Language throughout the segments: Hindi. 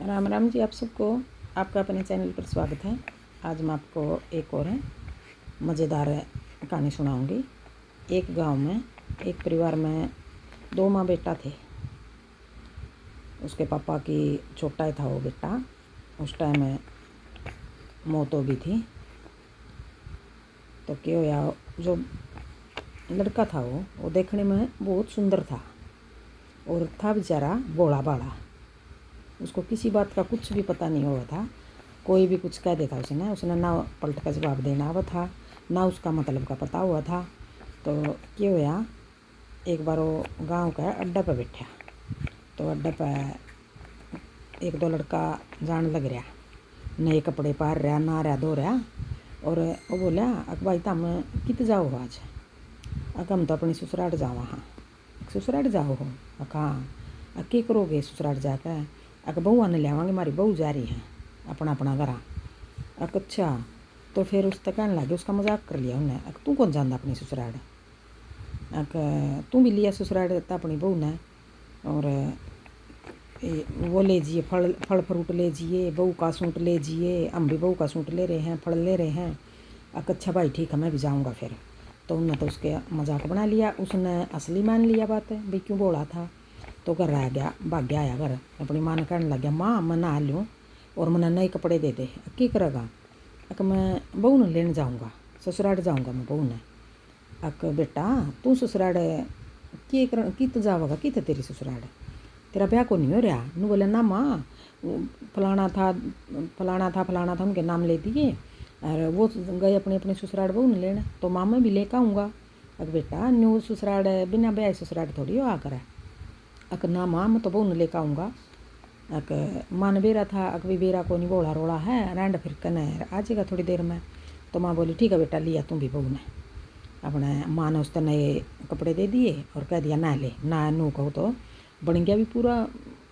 राम राम जी, आप सबको आपका अपने चैनल पर स्वागत है। आज मैं आपको एक और मज़ेदार कहानी सुनाऊंगी। एक गांव में एक परिवार में दो माँ बेटा थे। उसके पापा की छोटा ही था वो बेटा, उस टाइम मौत हो गई थी। तो क्या हुआ, जो लड़का था वो देखने में बहुत सुंदर था और था बेचारा भोला भाला। उसको किसी बात का कुछ भी पता नहीं हुआ था। कोई भी कुछ कह देता उसने ना पलट का जवाब देना हुआ था, ना उसका मतलब का पता हुआ था। तो क्या हुआ, एक बार वो गांव का अड्डा पे बैठा। तो अड्डा पे एक दो लड़का जान लग रहा, नए कपड़े पहन रहा, नहा रहा धो रहा। और वो बोला, अक भाई तुम कित जाओ आज? अक हम तो अपनी ससुराल जाओ। हाँ, ससुराल जाओ हो? अक हाँ। क्या करोगे ससुराल जाकर? अक बहू ने लियावांगे, हमारी बहू जा रही है अपना अपना घर। अक अच्छा। तो फिर उस तक कहने लगे, उसका मजाक कर लिया उन्हें। अक तू कौन जानता अपनी ससुराल? अक तू भी लिया ससुराल अपनी बहू ने, और वो ले जिए, फल फ्रूट ले जिए, बहू का सूट ले जिए। हम भी बहू का सूट ले रहे हैं, फल ले रहे हैं। अक अच्छा भाई ठीक है, मैं भी जाऊँगा फिर। तो उन्होंने तो उसके मजाक बना लिया, उसने असली मान लिया बात है भाई, क्यों बोला था। तो घर आ गया, भाग गया आया घर। अपनी माँ ने कहने लग गया, माँ मैं नहा लूँ और मैंने नए कपड़े दे दे। क्या करेगा? अक मैं बहू ने लेने जाऊँगा, ससुराल जाऊँगा मैं बहू ने। अक बेटा तू ससुराल कित जाओगा? कित तेरी ससुराल? तेरा ब्याह को नहीं हो रहा? नू बोले ना माँ, फलाना था फलाना था फलाना था, उनके नाम ले दिए और वो गए अपने अपने ससुराल बहू ने लेने। तो माँ मैं भी लेकर आऊँगा। अक बेटा न्यू ससुराल बिना ब्याह ससुराल थोड़ी हो आकर है। अक ना माँ, मैं तो बहू ने लेकर आऊँगा। अक माँ ने बेरा था, अक भी बेरा को नहीं, बोला रोला है रैंड फिर कने आ जाएगा थोड़ी देर में। तो माँ बोली ठीक है बेटा, लिया तुम भी बहू ने। अपने माँ ने उसने नए कपड़े दे दिए और कह दिया ना ले ना, नू कहो तो बन गया भी पूरा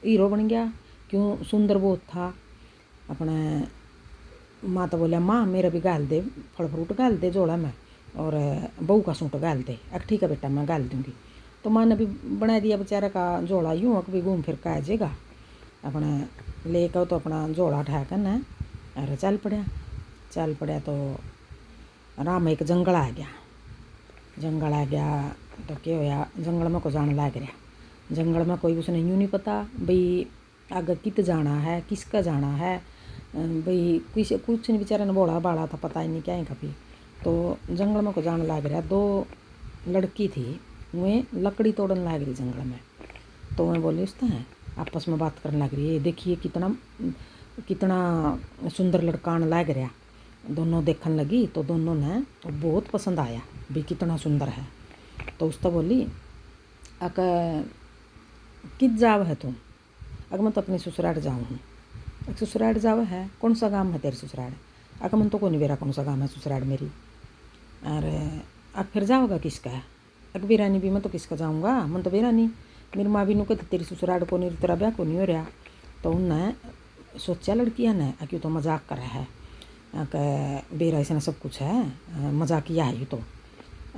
हीरो बन गया। क्यों, सुंदर बहुत था। अपने माँ तो बोलिया, माँ मेरा भी गाल दे, फल फ्रूट गाल दे जोड़ा में, और बहू का सूट गाल दे। अक ठीक है बेटा, मैं गाल दूँगी। तो माँ ने भी बना दिया बेचारा का जोड़ा यूँ, अक भी घूम फिर के आ जाएगा। अपना लेकर तो अपना जोड़ा उठा कर न अरे चल पड़ा। तो राम एक जंगल आ गया। तो क्या होया, जंगल में को जाने लग रहा। जंगल में कोई उसने यूँ नहीं पता भाई आगे कित जाना है, किसका जाना है भाई, कुछ नहीं, बेचारा ने बोला बाड़ा था, पता ही नहीं क्या है कभी। तो जंगल में को जाने लग रहा। दो लड़की थी, वह लकड़ी तोड़ने लग रही जंगल में। तो मैं बोली उसने आपस में बात करने लग रही है, देखिए कितना कितना सुंदर लड़का आने लग रहा। दोनों देखने लगी तो दोनों ने तो बहुत पसंद आया भी, कितना सुंदर है। तो उसने बोली, अक कित जाव है तुम? अगर मैं तो अपनी ससुराल जाऊँ हूँ। एक ससुराल जाव है? कौन सा गाँव है तेरे ससुराल? अगर मन तो को नहीं बेरा कौन सा गाँव है ससुराल मेरी। अरे अब फिर जाओगा किसका है? अक बेरानी भी मैं तो किसका जाऊँगा, मन तो बेरानी। मेरी माँ भी नु कहती तेरी ससुराल को नहीं, तेरा ब्याह को नहीं हो रहा। तो उनने सोचा लड़कियाँ ने क्यों तो मजाक कर रहा है, बेरा इसने सब कुछ है, मजाकिया है ये तो।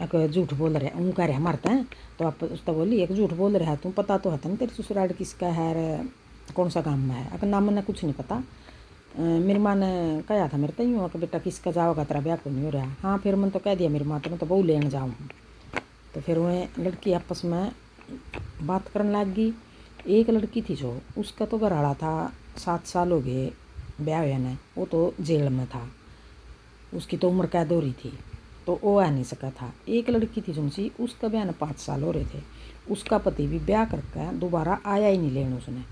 एक झूठ बोल रहे ऊँ कह रहे मरते हैं। तो आप उस तो बोली, एक झूठ बोल रहा है तुम, पता तो है ना तेरी ससुराल किसका है, कौन सा गाँव में है? अगर नाम मैंने कुछ नहीं पता। मेरी माँ ने कहा था मेरे तय कि बेटा किसका जाओगा, तेरा ब्याह को नहीं हो रहा। हाँ फिर मैंने तो कह दिया मेरी माँ, तो मैं तो बहू लेने जाऊँ। तो फिर उन्हें लड़की आपस में बात करने लग गई। एक लड़की थी जो उसका तो घर आड़ा था, 7 साल हो गए ब्याह हुए ने, वो तो जेल में था, उसकी तो उम्र कैद हो रही थी, तो वो आ नहीं सका था। एक लड़की थी जो उसका ब्याह ने 5 साल हो रहे थे। उसका पति भी ब्याह करके दोबारा आया ही नहीं लेने उसने।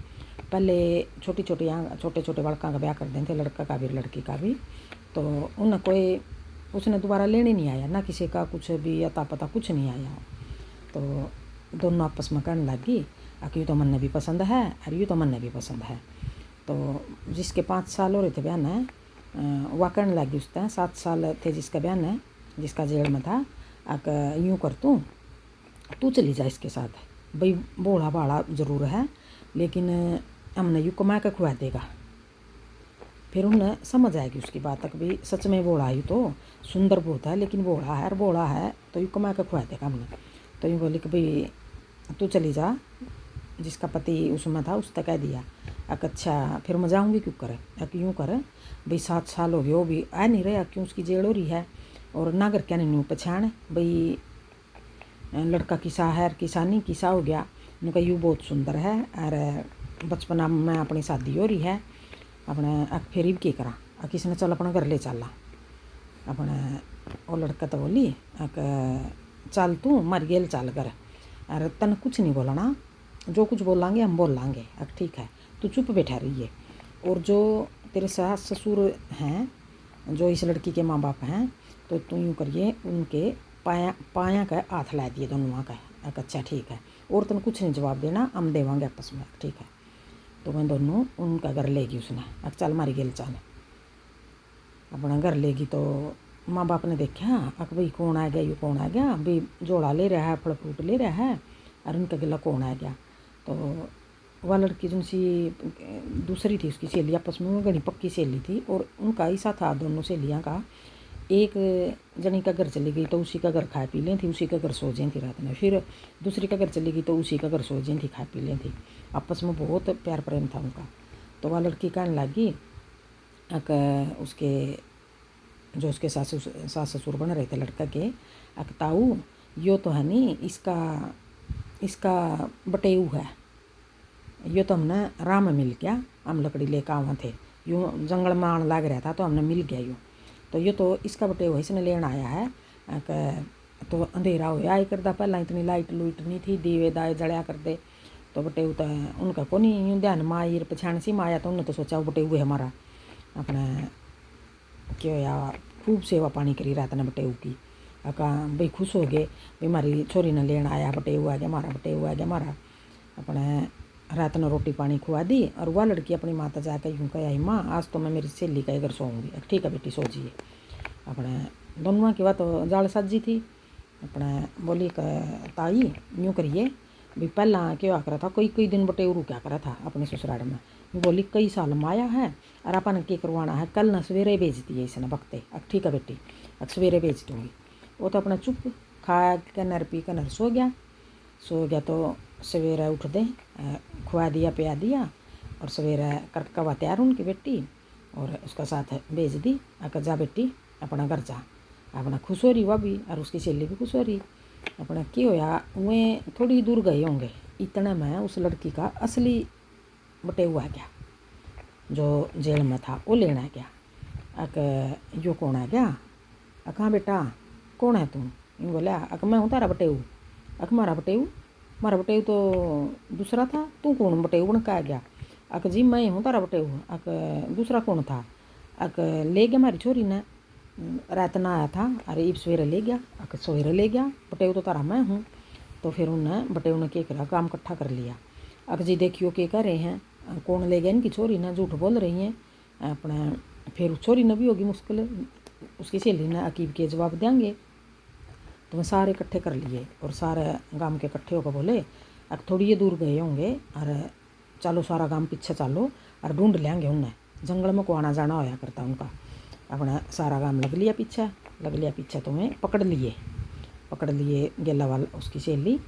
पहले छोटे छोटे लड़का का ब्याह कर देते, लड़का का भी लड़की का भी। तो उन्हें कोई उसने दोबारा लेने नहीं आया, ना किसी का कुछ भी अता पता कुछ नहीं आया। तो दोनों आपस में कहने लगी, यूँ तो मन भी पसंद है और यूँ तो मन भी पसंद है। तो जिसके 5 साल हो रहे थे बयान है, वह कहने लगी उसने 7 साल थे जिसका बयान है, जिसका जेल में था, यूँ कर तू चली जा इसके साथ भाई, बूढ़ा बाड़ा ज़रूर है लेकिन हमने यूँ कमा कर खुआ देगा। फिर उन्हें समझ आएगी उसकी बात तक भी, सच में बूढ़ा यूँ तो सुंदर बहुत है लेकिन बूढ़ा है, और बूढ़ा है तो यूँ कमा कर खुआ देगा हमने। तो यूँ बोली कि भाई तू चली जा, जिसका पति उसमें था उसने कह दिया अक अच्छा फिर मैं जाऊँगी क्यों करे, अक यूँ करे भाई 7 साल हो गए वो भी आ नहीं रहे, क्यों उसकी जेल हो रही है। और नागर क्या नहीं पछाण भाई लड़का किसा है किसा नहीं किसा हो गया। उनका यूँ बहुत सुंदर है और बचपना में अपनी शादी हो रही है अपने अक फिर भी करा किसी ने चल अपना घर ले चला अपने। वो लड़का तो बोली अक चल तू मर गेल चल कर, अरे तन कुछ नहीं बोलना, जो कुछ बोलेंगे हम बोल लेंगे। अब ठीक है तू चुप बैठा रहिए। और जो तेरे सास ससुर हैं जो इस लड़की के माँ बाप हैं तो तू यूँ करिए उनके पाया का हाथ ला दिए दोनों का। अच्छा ठीक है, और तन कुछ नहीं जवाब देना, हम देवांगे आपस में। ठीक है, तो मैं दोनों उनका घर लेगी उसने। अब चल मारी गेल चल अपना घर लेगी। तो माँ बाप ने देखा अक भाई कौन आ गया, ये कौन आ गया, भाई जोड़ा ले रहा है, फल फ्रूट ले रहा है और उनका गिला कौन आ गया। तो वह लड़की जिनसी दूसरी थी उसकी सहेली, आपस में वो घनी पक्की सहेली थी और उनका ऐसा था दोनों सहेलियाँ का, एक जनी का घर चली गई तो उसी का घर खा पी लें थी, उसी का घर सो जाती थी रात में। फिर दूसरी का घर चली गई तो उसी का घर सो जाती थी, खा पी लें थी। आपस में बहुत प्यार प्रेम था उनका। तो वह लड़की कहने लगी अक उसके जो उसके सास ससुर बन रहे थे लड़का के, अक ताऊ यो तो है नहीं इसका बटेऊ है, यो तो हमने राम में मिल गया, हम लकड़ी लेकर आवा थे, यूँ जंगल में आने लग रहा था तो हमने मिल गया यूँ, तो ये तो इसका बटेऊ है, इसने लेना आया है। तो अंधेरा होया आई करता, पहला इतनी लाइट लूइट नहीं थी, दीवे दाए जड़िया करते। तो बटेऊ तो उनका को नहीं यूँ ध्यान में आई पछाण सी में आया, तो उन्होंने तो सोचा वो बटेऊ है हमारा। अपने क्या होया खूब सेवा पानी करी रात ने बटेऊ की। अका भाई खुश हो गए भाई हमारी छोरी ने लेना आया, बटेऊ आ गया हमारा, बटेऊ आ गया हमारा। अपने रात ने रोटी पानी खुआ दी और वह लड़की अपनी माता जाकर यूँ कह आई माँ आज तो मैं मेरी सहेली का घर सोऊंगी। ठीक है बेटी सो जिए। अपने दोनों की बात तो जाल साजी थी। अपने बोली ताई यूँ करिए भी पहला क्या करा था, कई दिन बटेऊ रुका करा था अपने ससुराल में। बोली कई साल में आया है और अपन क्या करवाना है, कल न सवेरे भेज दिए इसने बकते। ठीक है बेटी अब सवेरे भेज दूँगी। वो तो अपना चुप खा के नर पी के नर सो गया। तो सवेरे उठ दे खुआ दिया पिया दिया और सवेरे करकवा तैयार उनकी बेटी और उसका साथ भेज दी। अगर जा बेटी अपना घर जा, अपना खुश हो रही वह भी और उसकी सहेली भी खुश हो रही। अपना क्या होया वे थोड़ी दूर गए होंगे, इतने में उस लड़की का असली बटेऊ आ गया जो जेल में था, वो लेना गया। अक यो कौन आ गया, कहाँ बेटा कौन है तुम, यूँ बोला। अक मैं हूँ तारा बटेऊ। अक मारा बटेऊ तो दूसरा था, तू कौन बटेऊ बन के आ गया। अक जी मैं हूँ तारा बटेऊ। अक दूसरा कौन था, अक ले गया हमारी छोरी ने, रात ना आया था अरे इब सवेरे ले गया। अक सवेरे ले गया, बटेऊ तो तारा मैं हूँ। तो फिर उन्हें बटेऊ ने क्या करा काम इकट्ठा कर लिया। अक जी देखियो क्या कर रहे हैं, कौन ले गया इनकी छोरी ने, झूठ बोल रही हैं अपने। फिर छोरी ने भी होगी मुश्किल, उसकी सहेली ने अकीब के जवाब देंगे। तो मैं सारे इकट्ठे कर लिए और सारे गांव के इकट्ठे होकर बोले अब थोड़ी ये दूर गए होंगे और चलो सारा गांव पीछे चलो और ढूंढ लेंगे उन्हें। जंगल में को आना जाना होया करता उनका। अपना सारा गांव लग लिया पीछे तो मैं पकड़ लिए गेला वाला उसकी सहेली।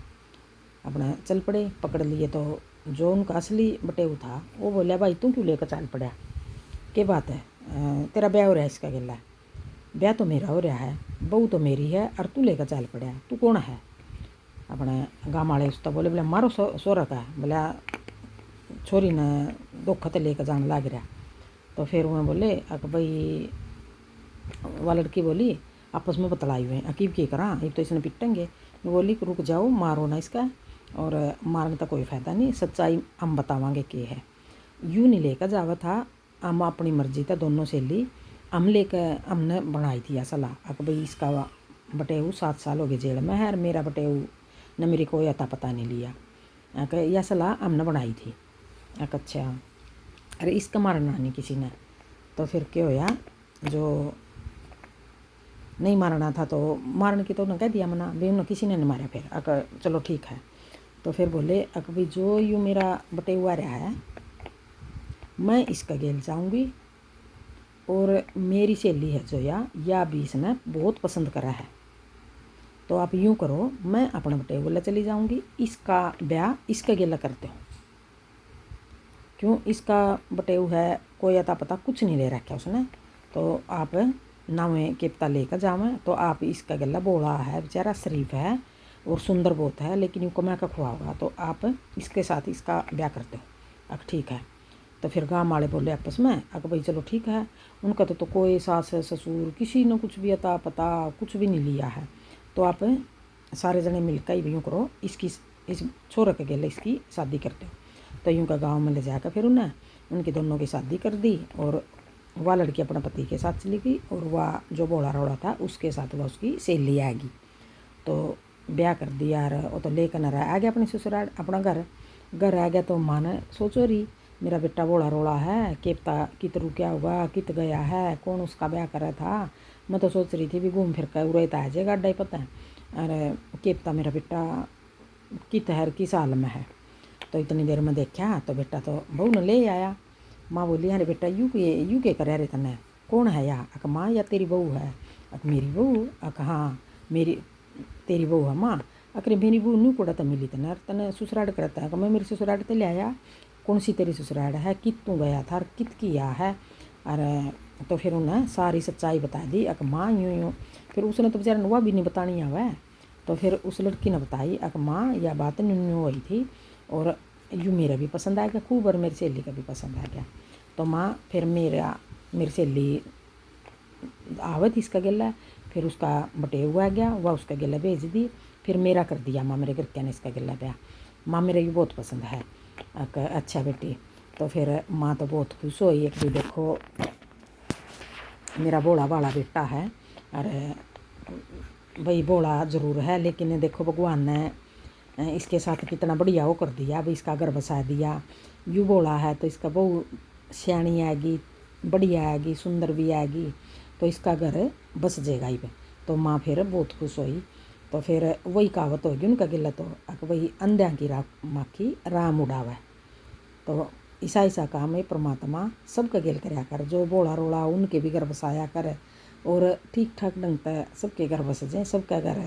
अपना चल पड़े पकड़ लिए। तो जो उनका असली बटेऊ था वो बोलिया भाई तू क्यों लेकर चल पड़ा, क्या बात है, तेरा ब्याह हो रहा है इसका गेला। ब्याह तो मेरा हो रहा है, बहू तो मेरी है और तू लेकर चल पड़ा, तू कौन है। अपने गाँव वाले उसका बोले बोले मारो सोरा का, बोला छोरी ने दुख तो लेकर जाने लग रहा। तो फिर वह बोले अक भाई वह लड़की बोली आपस में बतलाई हुए अकीब की करा, ये तो इसने पिटेंगे। बोली रुक जाओ मारो ना इसका, और मारने का कोई फ़ायदा नहीं, सच्चाई हम बतावांगे क्या है। यूँ नहीं लेकर जावा था, हम अपनी मर्जी था दोनों सहेली हम लेकर हमने बनाई थी यह सलाह अक भाई इसका बटेऊ 7 साल हो गए जेल में है और मेरा बटेऊ ने मेरी कोई अता पता नहीं लिया। यह सलाह हमने बनाई थी। अच्छा अरे इसका मारना नहीं किसी ने। तो फिर क्या होया, जो नहीं मारना था तो मारने की तो उन्होंने कह दिया मना, भाई उन्होंने किसी ने नहीं मारा। फिर अक चलो ठीक है। तो फिर बोले अक भाई जो यूँ मेरा बटेऊ आ रहा है मैं इसका गेल जाऊँगी, और मेरी सहेली है जो या भी इसने बहुत पसंद करा है, तो आप यूँ करो, मैं अपने बटे बोला चली जाऊँगी, इसका ब्याह इसके गेला करते हो। क्यों इसका बटेऊ है, कोई अता पता कुछ नहीं ले रखा उसने, तो आप नावें केपता लेकर जावें। तो आप इसका गला बोला है, बेचारा शरीफ है और सुंदर बहुत है, लेकिन इनको मैं का खुआऊँगा, तो आप इसके साथ इसका ब्याह करते हो। अब ठीक है। तो फिर गाँव वाले बोले आपस में, अगर भाई चलो ठीक है। उनका तो कोई सास ससुर किसी ने कुछ भी अता पता कुछ भी नहीं लिया है। तो आप सारे जने मिलकर ही यूँ करो, इसकी इस छोरे के गेले इसकी शादी करते हो। तो यूँ का गाँव में ले जाकर फिर उन्हें उनकी दोनों की शादी कर दी, और वह लड़की अपने पति के साथ चली गई, और वह जो बोला रोड़ा था उसके साथ वह उसकी सहेली आएगी। तो ब्याह कर दिया यार, वो तो लेकर न रहा, आ गया अपनी ससुराल अपना घर आ गया। तो माँ ने सोचो रही, मेरा बेटा बोला रोड़ा है, केपता कितरू क्या हुआ, कित गया है, कौन उसका ब्याह करा था। मैं तो सोच रही थी भी घूम फिर कर उड़े आ जाएगा, अड्डा ही पता है। अरे केपता मेरा बेटा कित है किस साल में है। तो इतनी देर में देखा तो बेटा तो बहू ने ले आया। माँ बोली, अरे बेटा यू के करे रे तने, कौन है या? अक माँ या तेरी बहू है? अक मेरी बहू? अक हाँ मेरी तेरी बहू है माँ। अरे मेरी बहू नू कोड़ा तो मिली तने ससुराल करता है। मैं मेरी ससुराल तो ले आया, कौन सी तेरी ससुराल है, कित तू गया था, कित किया है। अरे तो फिर उन्हें सारी सच्चाई बता दी। अक माँ यूँ फिर उसने तो बेचारा वह भी नहीं बतानी आवे। तो फिर उस लड़की ने बताई, अक माँ यह बात न्यू हुई थी, और यूँ मेरा भी पसंद आ गया खूब, और मेरी सहेली का भी पसंद आ गया। तो माँ फिर मेरी सहेली आवे थी इसका गिला, फिर उसका बटेऊ आ गया, वह उसका गिला भेज दी। फिर मेरा कर दिया माँ मेरे घर के ने इसका गिला ब्याह। माँ मेरे भी बहुत पसंद है, अच्छा बेटी। तो फिर माँ तो बहुत खुश हुई, एक भी देखो मेरा भोला भाला बेटा है। अरे भाई भोला ज़रूर है, लेकिन देखो भगवान ने इसके साथ कितना बढ़िया वो कर दिया, अभी इसका घर बसा दिया। यूँ बोला है तो इसका बहू सियाणी आएगी, बढ़िया आएगी, सुंदर भी आएगी, तो इसका घर बस जाएगा ही पे। तो माँ फिर बहुत खुश हुई। तो फिर वही कहावत होगी उनका गिला, तो वही अंध्या की माखी राम उड़ावे। तो ऐसा काम है परमात्मा सबका गेल कराया कर, जो बोला रोड़ा उनके भी घर बसाया कर, और ठीक ठाक ढंग से सबके घर बस जाए, सबका घर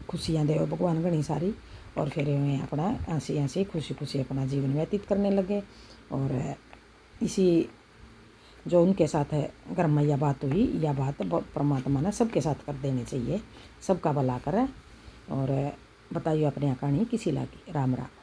खुशियाँ दे भगवान घनी सारी। और फिर में अपना हंसी खुशी खुशी अपना जीवन व्यतीत करने लगे। और इसी जो उनके साथ है घर में यह बात हुई, यह बात परमात्मा ने सबके साथ कर देनी चाहिए, सबका भला करे। और बताइए अपनी कहानी किसी लागी। राम राम।